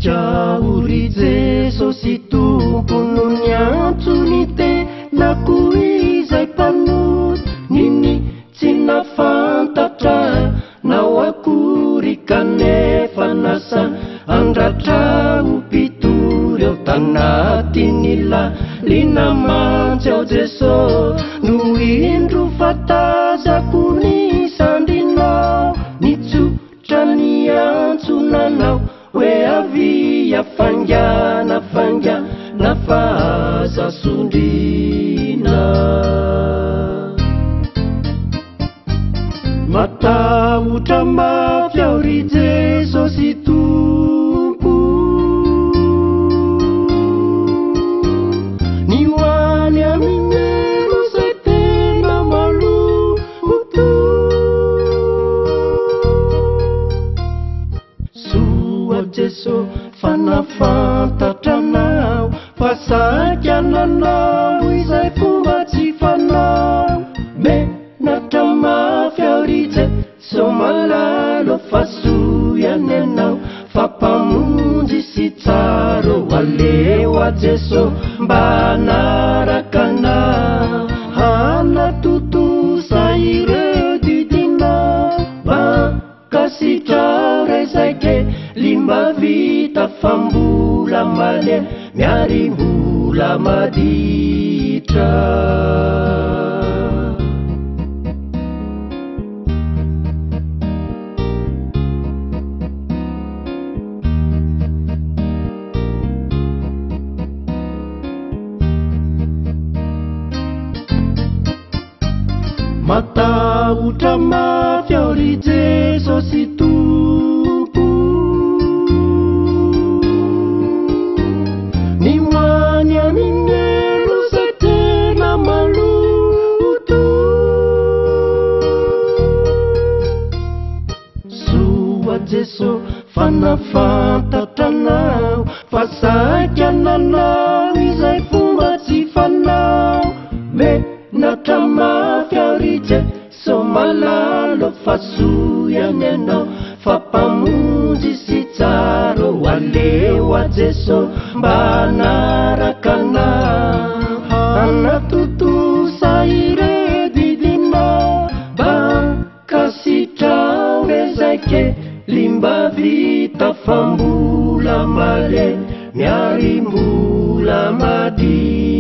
Jauri Jesosy tompony niantsony tenako izay mpanoty niny tsy nafantatra nao akory kanefa nasa andratra mpitory eo tanatiny lalina mantsy ao Jesosy no indro fatazako ny sandrinao nitsotra ny antsonanao hoe avia fangana fahaza sondrina matahotra mafy ao ry Jesosy tompo ny hoany amin'elo zay tena maloto soa Jesosy fanafantatranao fasakananao izay fomba tsy fanao menatra mafy ao ry Jesosy malalo fasoyany anao fampamonjy sy tsara aleo a Jesosy mba hanaraka anao hanatotosa ireo didinao mankasitrao resake limba vita fa mbola malemy miary mbola maditra matahotra mafy ao ry Jesosy tompo ny hoany amin'elo zay tena maloto soa Jesosy fanafantatranao fasakananao izay fomba tsy fanao menatra mafy ao ry Jesosy malalo fasoyany anao fampamonjy sy tsara aleo a Jesosy mba hanaraka anao hanatotosa ireo didinao mankasitrao rezake limba vita fa mbola malemy miary mbola maditra